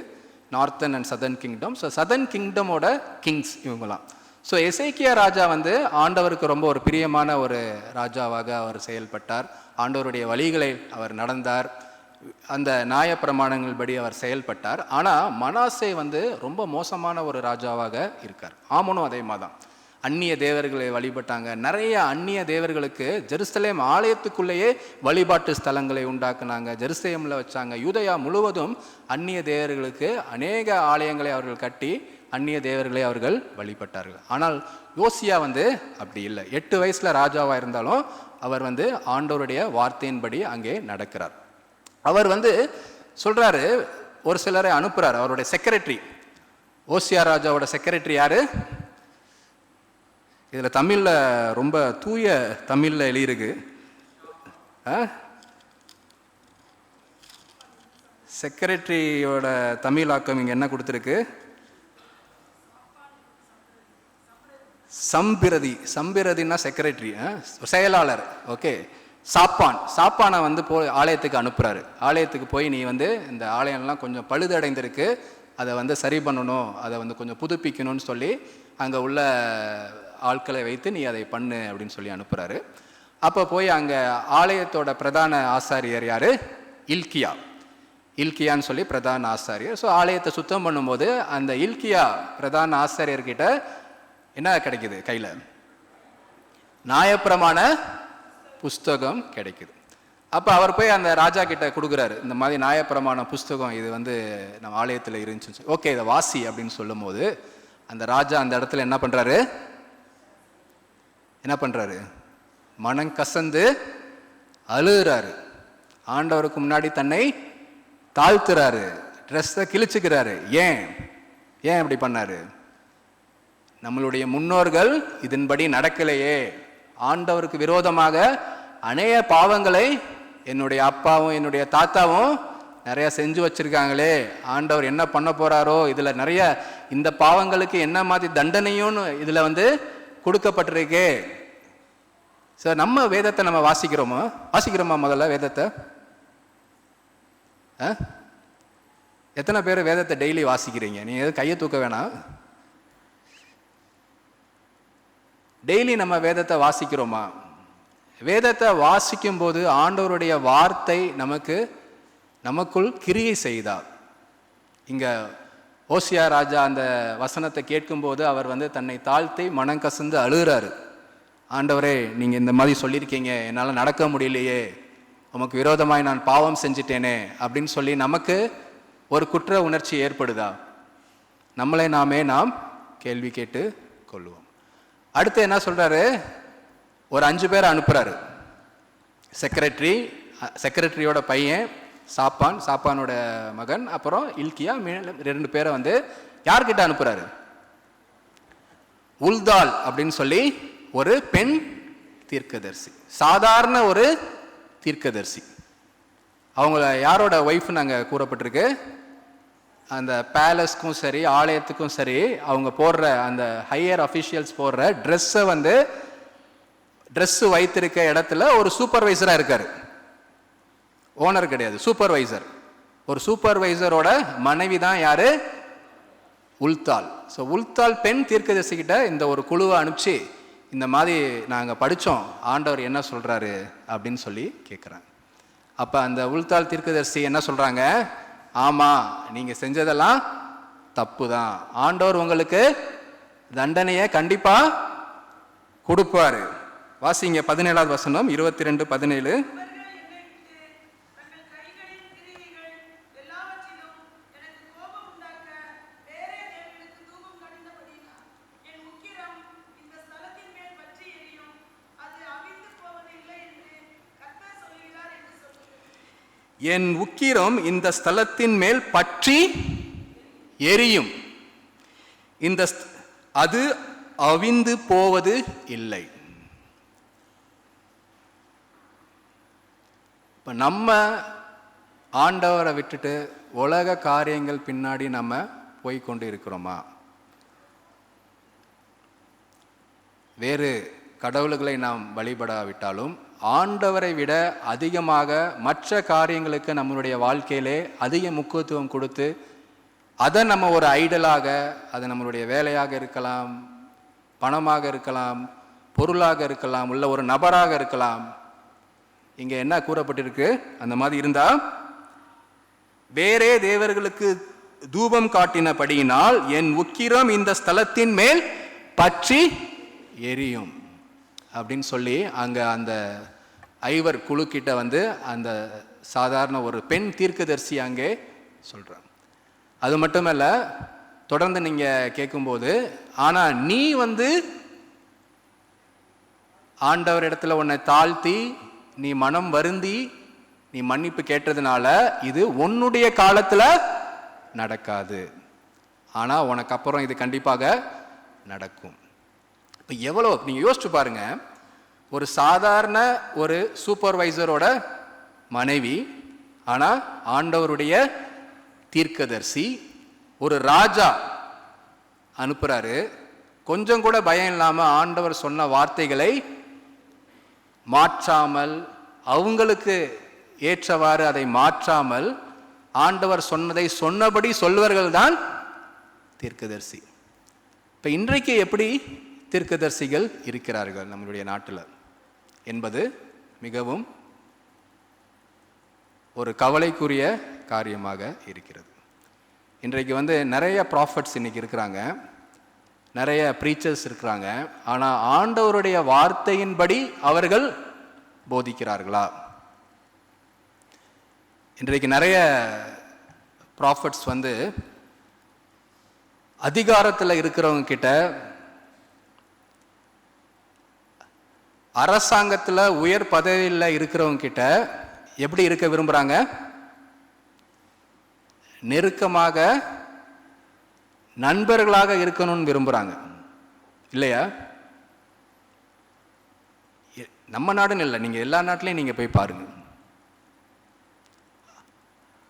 northern and southern kingdom. So southern கிங்டமோட கிங்ஸ் இவங்கெல்லாம். ஸோ எசேக்கியா ராஜா வந்து ஆண்டவருக்கு ரொம்ப ஒரு பிரியமான ஒரு ராஜாவாக அவர் செயல்பட்டார். ஆண்டவருடைய வழிகளை அவர் நடந்தார், அந்த நியாயப்பிரமாணங்கள் படி அவர் செயல்பட்டார். ஆனால் மனாசே வந்து ரொம்ப மோசமான ஒரு ராஜாவாக இருக்கார். ஆமனும் அதே மாதிரி தான். அந்நிய தேவர்களை வழிபட்டாங்க. நிறைய அந்நிய தேவர்களுக்கு ஜெருசலேம் ஆலயத்துக்குள்ளேயே வழிபாட்டு ஸ்தலங்களை உண்டாக்குனாங்க, ஜெருசலேமில் வச்சாங்க. யூதயா முழுவதும் அந்நிய தேவர்களுக்கு அநேக ஆலயங்களை அவர்கள் கட்டி அந்நிய தேவர்களை அவர்கள் வழிபட்டார்கள். ஆனால் யோசியா வந்து அப்படி இல்லை. 8 வயசுல ராஜாவாக இருந்தாலும் அவர் வந்து ஆண்டவருடைய வார்த்தையின்படி அங்கே நடக்கிறார். அவர் வந்து சொல்றாரு, ஒரு சிலரை அனுப்புறாரு. அவருடைய செக்ரட்டரி, ஓசியா ராஜாவோட செக்ரட்டரி யாரு? இதுல தமிழ்ல ரொம்ப தூய தமிழ்ல எழுதியிருக்கு. செக்ரட்டரியோட தமிழாக்கம் இங்க என்ன கொடுத்துருக்கு? சம்பிரதி. சம்பிரதினா செக்ரட்டரி, செயலாளர். ஓகே. சாப்பானை வந்து ஆலயத்துக்கு அனுப்புறாரு. ஆலயத்துக்கு போய் நீ வந்து இந்த ஆலயம்லாம் கொஞ்சம் பழுதடைந்திருக்கு, அதை வந்து சரி பண்ணணும், அதை வந்து கொஞ்சம் புதுப்பிக்கணும்னு சொல்லி அங்கே உள்ள ஆட்களை வைத்து நீ அதை பண்ணு அப்படின்னு சொல்லி அனுப்புறாரு. அப்போ போய் அங்கே ஆலயத்தோட பிரதான ஆசாரியர் யாரு? இல்கியா. இல்கியான்னு சொல்லி பிரதான ஆசாரியர். ஸோ ஆலயத்தை சுத்தம் பண்ணும்போது அந்த இல்கியா பிரதான ஆசாரியர்கிட்ட என்ன கிடைக்குது? கையில் நியாயப்பிரமாண புஸ்தகம் கிடைக்குது. அப்போ அவர் போய் அந்த ராஜா கிட்ட கொடுக்குறாரு, இந்த மாதிரி நியாயப்பிரமாண புஸ்தகம் இது வந்து நம்ம ஆலயத்தில் இருந்துச்சு, ஓகே இதை வாசி அப்படின்னு சொல்லும் போது அந்த ராஜா அந்த இடத்துல என்ன பண்றாரு? மனம் கசந்து அழுகிறாரு. ஆண்டவருக்கு முன்னாடி தன்னை தாழ்த்துறாரு, ட்ரெஸ்ஸை கிழிச்சுக்கிறாரு. ஏன் அப்படி பண்ணாரு? நம்மளுடைய முன்னோர்கள் இதன்படி நடக்கலையே, ஆண்டவருக்கு விரோதமாக அநேக பாவங்களை என்னுடைய அப்பாவும் என்னுடைய தாத்தாவும் நிறைய செஞ்சு வச்சிருக்காங்களே, ஆண்டவர் என்ன பண்ண போறாரோ, இதுல நிறைய இந்த பாவங்களுக்கு என்ன மாதிரி தண்டனையும் இதுல வந்து கொடுக்கப்பட்டிருக்கே. சார், நம்ம வேதத்தை நம்ம வாசிக்கிறோமா? முதல்ல வேதத்தை எத்தனை பேர் வேதத்தை டெய்லி வாசிக்கிறீங்க? நீங்க எதுவும் கையை தூக்க வேணாம். டெய்லி நம்ம வேதத்தை வாசிக்கிறோமா? வேதத்தை வாசிக்கும் போது ஆண்டவருடைய வார்த்தை நமக்குள் கிரியை செய்தார். இங்க ஓசியா ராஜா அந்த வசனத்தை கேட்கும்போது அவர் வந்து தன்னை தாழ்த்தி மனம் கசந்து அழுகிறாரு. ஆண்டவரே, நீங்க இந்த மாதிரி சொல்லியிருக்கீங்க, என்னால் நடக்க முடியலையே, உமக்கு விரோதமாய் நான் பாவம் செஞ்சிட்டேனே அப்படின்னு சொல்லி நமக்கு ஒரு குற்ற உணர்ச்சி ஏற்படுதா? நம்மளை நாம் கேள்வி கேட்டு கொள்வோம். அடுத்து என்ன சொல்றாரு? ஒரு 5 பேரை அனுப்புறாரு. செக்ரட்டரியோட பையன் சாப்பானோட மகன், அப்புறம் இல்கியா, 2 பேரை வந்து யார்கிட்ட அனுப்புறாரு? உல்தால் அப்படின்னு சொல்லி ஒரு பெண் தீர்க்கதரிசி, சாதாரண ஒரு தீர்க்கதரிசி. அவங்கள யாரோட ஒய்ஃப்னு அங்கே கூறப்பட்டிருக்கு? அந்த பேலஸ்க்கும் சரி ஆலயத்துக்கும் சரி அவங்க போடுற அந்த ஹையர் அஃபிஷியல்ஸ் போடுற ட்ரெஸ்ஸை வந்து ட்ரெஸ்ஸு வைத்திருக்க இடத்துல ஒரு சூப்பர்வைசராக இருக்காரு. ஓனர் கிடையாது, சூப்பர்வைசர். ஒரு சூப்பர்வைசரோட மனைவி தான் யாரு? உல்தால். ஸோ உல்தால் பெண் தீர்க்கதரிசிக்கிட்ட இந்த ஒரு குழுவை அனுப்பிச்சு இந்த மாதிரி நாங்கள் படித்தோம், ஆண்டவர் என்ன சொல்கிறாரு அப்படின்னு சொல்லி கேட்குறாங்க. அப்போ அந்த உல்தால் தீர்க்கதரிசி என்ன சொல்கிறாங்க? ஆமாம், நீங்கள் செஞ்சதெல்லாம் தப்பு தான், ஆண்டவர் உங்களுக்கு தண்டனையை கண்டிப்பாக கொடுப்பாரு. வாசிங்க 17வது வசனம், 22:17. என் உக்கிரம் இந்த ஸ்தலத்தின் மேல் பற்றி எரியும். அது அவிந்து போவது இல்லை. இப்ப நம்ம ஆண்டவரை விட்டுட்டு உலக காரியங்கள் பின்னாடி நம்ம போய்கொண்டு இருக்கிறோமா? வேறு கடவுள்களை நாம் வழிபடாவிட்டாலும் ஆண்டவரை விட அதிகமாக மற்ற காரியங்களுக்கு நம்மளுடைய வாழ்க்கையிலே அதிக முக்கியத்துவம் கொடுத்து அதை நம்ம ஒரு ஐடலாக, அது நம்மளுடைய வேலையாக இருக்கலாம், பணமாக இருக்கலாம், பொருளாக இருக்கலாம், உள்ள ஒரு நபராக இருக்கலாம். இங்க என்ன கூறப்பட்டிருக்கு? அந்த மாதிரி இருந்தா வேறே தேவர்களுக்கு தூபம் காட்டினபடியினால் என் உக்கிரம் இந்த ஸ்தலத்தின் மேல் பற்றி எரியும் அப்படின்னு சொல்லி அங்க அந்த ஐவர் குழு கிட்ட வந்து அந்த சாதாரண ஒரு பெண் தீர்க்கதரிசி அங்கே சொல்றாங்க. அது மட்டுமல்ல, தொடர்ந்து நீங்க கேட்கும்போது, ஆனா நீ வந்து ஆண்டவர் இடத்துல உன்னை தாழ்த்தி நீ மனம் வருந்தி நீ மன்னிப்பு கேட்டதுனால இது உன்னுடைய காலத்துல நடக்காது, ஆனா உனக்கு அப்புறம் இது கண்டிப்பாக நடக்கும். இப்ப எவ்வளவு நீங்க யோசிச்சு பாருங்க, ஒரு சாதாரண ஒரு சூப்பர்வைசரோட மனைவி, ஆனா ஆண்டவருடைய தீர்க்கதரிசி, ஒரு ராஜா அனுப்புறாரு. கொஞ்சம் கூட பயம் இல்லாம ஆண்டவர் சொன்ன வார்த்தைகளை மாற்றாமல், அவங்களுக்கு ஏற்றவாறு அதை மாற்றாமல் ஆண்டவர் சொன்னதை சொன்னபடி சொல்வர்கள் தான் தீர்க்கதரிசி. இப்ப இன்றைக்கு எப்படி தீர்க்கதரிசிகள் இருக்கிறார்கள் நம்மளுடைய நாட்டில் என்பது மிகவும் ஒரு கவலைக்குரிய காரியமாக இருக்கிறது. இன்றைக்கு வந்து நிறைய ப்ராஃபட்ஸ் இன்னைக்கு இருக்கிறாங்க, நிறைய ப்ரீச்சர்ஸ் இருக்கிறாங்க, ஆனால் ஆண்டவருடைய வார்த்தையின்படி அவர்கள் போதிக்கிறார்களா? இன்றைக்கு நிறைய ப்ராஃபட்ஸ் வந்து அதிகாரத்தில் இருக்கிறவங்க கிட்ட, அரசாங்கத்தில் உயர் பதவியில் இருக்கிறவங்க கிட்ட எப்படி இருக்க விரும்புகிறாங்க? நெருக்கமாக நண்பர்களாக இருக்கணும்னு விரும்புகிறாங்க இல்லையா? நம்ம நாடுன்னு இல்லை, நீங்கள் எல்லா நாட்டிலையும் நீங்கள் போய் பாருங்க.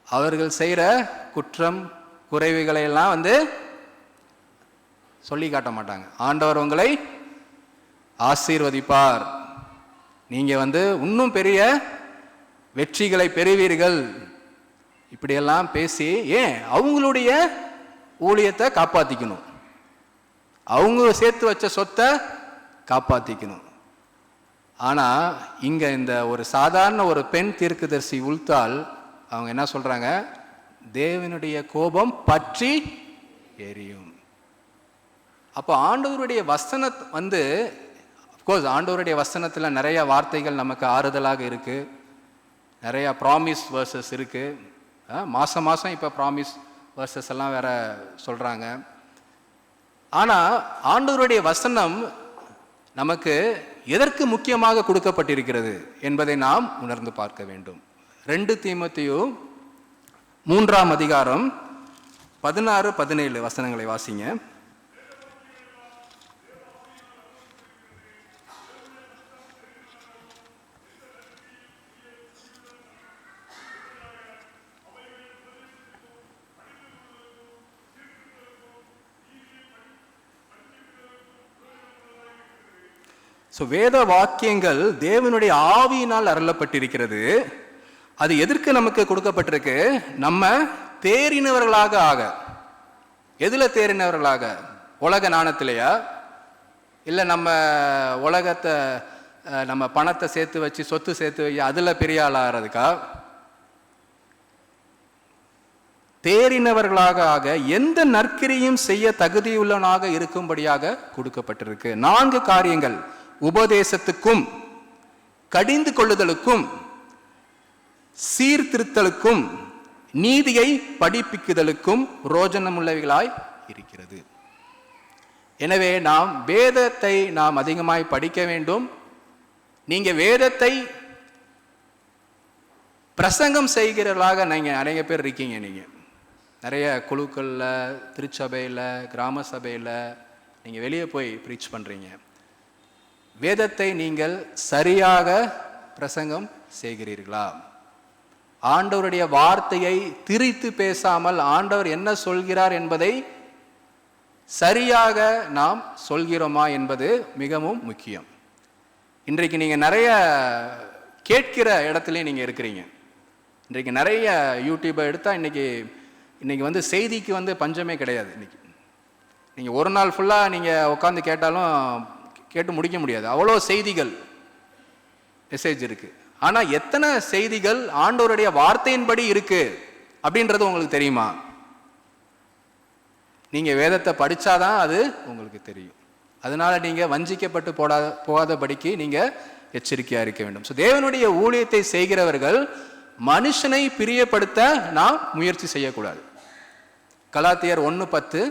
அவர்கள் செய்கிற குற்றம் குறைவுகளை எல்லாம் வந்து சொல்லி காட்ட மாட்டாங்க. ஆண்டவர் உங்களை ஆசீர்வதிப்பார், நீங்க வந்து இன்னும் பெரிய வெற்றிகளை பெறுவீர்கள், இப்படியெல்லாம் பேசி ஏன் அவங்களுடைய ஊழியத்தை காப்பாத்திக்கணும், அவங்க சேர்த்து வச்ச சொத்தை காப்பாத்திக்கணும். ஆனா இங்க இந்த ஒரு சாதாரண ஒரு பெண் தீர்க்கதரிசி உள்தால் அவங்க என்ன சொல்றாங்க? தேவனுடைய கோபம் பற்றி எரியும். அப்போ ஆண்டவருடைய வசனம் வந்து, அஃப்கோர்ஸ் ஆண்டவருடைய வசனத்தில் நிறைய வார்த்தைகள் நமக்கு ஆறுதலாக இருக்கு, நிறைய ப்ராமிஸ் வேர்சஸ் இருக்கு. மாசம் மாசம் இப்போ ப்ராமிஸ் வேர்சஸ் எல்லாம் வேற சொல்றாங்க. ஆனா ஆண்டவருடைய வசனம் நமக்கு எதற்கு முக்கியமாக கொடுக்கப்பட்டிருக்கிறது என்பதை நாம் உணர்ந்து பார்க்க வேண்டும். 2 தீமோத்தேயு 3ஆம் அதிகாரம் 16-17 வசனங்களை வாசிங்க. வேத வாக்கியங்கள் தேவனுடைய ஆவியினால் அருளப்பட்டிருக்கிறது. அது எதற்கு நமக்கு கொடுக்கப்பட்டிருக்கு? நம்ம தேறினவர்களாக ஆக. எதுல தேறினவர்களாக? உலக நாணத்திலையா? இல்லை நம்ம உலகத்தை, நம்ம பணத்தை சேர்த்து வச்சு சொத்து சேர்த்து வச்சு அதுல பெரிய ஆளாகிறதுக்கா? தேறினவர்களாக ஆக எந்த நற்கிரியும் செய்ய தகுதியுள்ளவனாக இருக்கும்படியாக கொடுக்கப்பட்டிருக்கு. 4 காரியங்கள்: உபதேசத்துக்கும், கடிந்து கொள்ளுதலுக்கும், சீர்திருத்தலுக்கும், நீதியை படிப்பிக்குதலுக்கும் ரோஜனமுள்ளவைகளாய் இருக்கிறது. எனவே நாம் வேதத்தை நாம் அதிகமாய் படிக்க வேண்டும். நீங்க வேதத்தை பிரசங்கம் செய்கிறவர்களாக நீங்க நிறைய பேர் இருக்கீங்க. நீங்க நிறைய குழுக்களில், திருச்சபையில், கிராம சபையில் நீங்கள் வெளியே போய் ப்ரீச் பண்ணுறீங்க. வேதத்தை நீங்கள் சரியாக பிரசங்கம் செய்கிறீர்களா? ஆண்டவருடைய வார்த்தையை திரித்து பேசாமல் ஆண்டவர் என்ன சொல்கிறார் என்பதை சரியாக நாம் சொல்கிறோமா என்பது மிகவும் முக்கியம். இன்றைக்கு நீங்கள் நிறைய கேட்கிற இடத்துல நீங்கள் இருக்கிறீங்க. இன்றைக்கு நிறைய யூடியூப்பை எடுத்தால் இன்றைக்கி வந்து செய்திக்கு வந்து பஞ்சமே கிடையாது. இன்றைக்கி நீங்கள் ஒரு நாள் ஃபுல்லாக நீங்கள் உட்காந்து கேட்டாலும் கேட்டு முடிக்க முடியாது, அவ்வளோ செய்திகள் மெசேஜ் இருக்குது. ஆனால் எத்தனை செய்திகள் ஆண்டவருடைய வார்த்தையின்படி இருக்குது அப்படின்றது உங்களுக்கு தெரியுமா? நீங்கள் வேதத்தை படித்தாதான் அது உங்களுக்கு தெரியும். அதனால் நீங்கள் வஞ்சிக்கப்பட்டு போகாதபடிக்கு நீங்கள் எச்சரிக்கையாக இருக்க வேண்டும். ஸோ தேவனுடைய ஊழியத்தை செய்கிறவர்கள் மனுஷனை பிரியப்படுத்த நாம் முயற்சி செய்யக்கூடாது. கலாத்தியர் 1:10,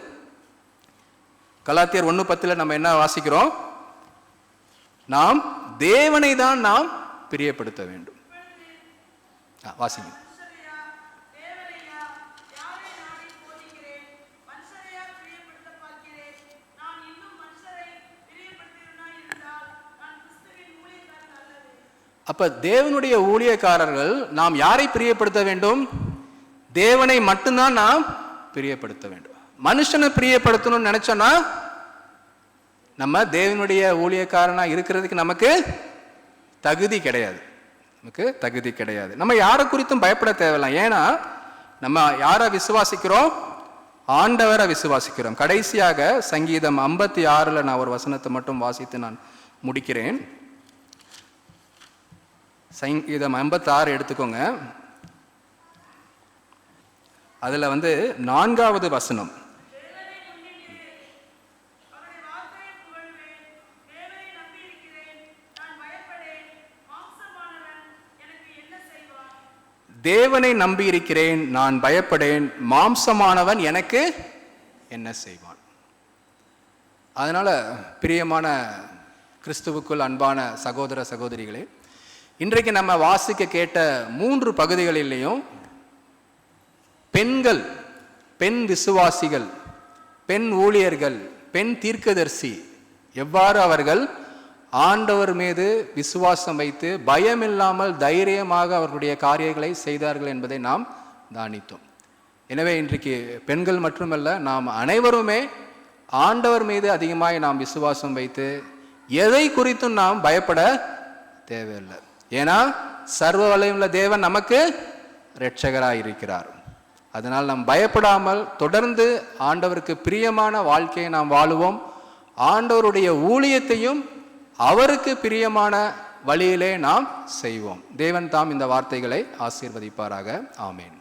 கலாத்தியர் 1:10 நம்ம என்ன வாசிக்கிறோம்? நாம் தேவனை தான் நாம் பிரியப்படுத்த வேண்டும். வாசிங்க. அப்ப தேவனுடைய ஊழியக்காரர்கள் நாம் யாரை பிரியப்படுத்த வேண்டும்? தேவனை மட்டும்தான் நாம் பிரியப்படுத்த வேண்டும். மனுஷனை பிரியப்படுத்தணும்னு நினைச்சோன்னா நம்ம தேவனுடைய ஊழியக்காரனா இருக்கிறதுக்கு நமக்கு தகுதி கிடையாது. நம்ம யாரை குறித்தும் பயப்பட தேவையில்லை. ஏன்னா நம்ம யாரை விசுவாசிக்கிறோம்? ஆண்டவரை விசுவாசிக்கிறோம். கடைசியாக சங்கீதம் 56 நான் ஒரு வசனத்தை மட்டும் வாசித்து நான் முடிக்கிறேன். சங்கீதம் 56 எடுத்துக்கோங்க. அதுல வந்து 4வது வசனம். தேவனை நம்பி இருக்கிறேன், நான் பயப்படேன், மாம்சமானவன் எனக்கு என்ன செய்வான்? அதனால பிரியமான கிறிஸ்துவுக்குள் அன்பான சகோதர சகோதரிகளே, இன்றைக்கு நம்ம வாசிக்க கேட்ட 3 பகுதிகளிலேயும் பெண்கள், பெண் விசுவாசிகள், பெண் ஊழியர்கள், பெண் தீர்க்கதரிசி எவ்வாறு அவர்கள் ஆண்டவர் மீது விசுவாசம் வைத்து பயமில்லாமல் தைரியமாக அவர்களுடைய காரியங்களை செய்தார்கள் என்பதை நாம் தியானித்தோம். எனவே இன்றைக்கு பெண்கள் மட்டுமல்ல, நாம் அனைவருமே ஆண்டவர் மீது அதிகமாக நாம் விசுவாசம் வைத்து எதை குறித்தும் நாம் பயப்பட தேவையில்லை. ஏன்னா சர்வ வல்லமையுள்ள தேவன் நமக்கு இரட்சகராய் இருக்கிறார். அதனால் நாம் பயப்படாமல் தொடர்ந்து ஆண்டவருக்கு பிரியமான வாழ்க்கையை நாம் வாழுவோம். ஆண்டவருடைய ஊழியத்தையும் அவருக்கு பிரியமான வழியிலே நாம் செய்வோம். தேவன் தாம் இந்த வார்த்தைகளை ஆசீர்வதிப்பாராக. ஆமேன்.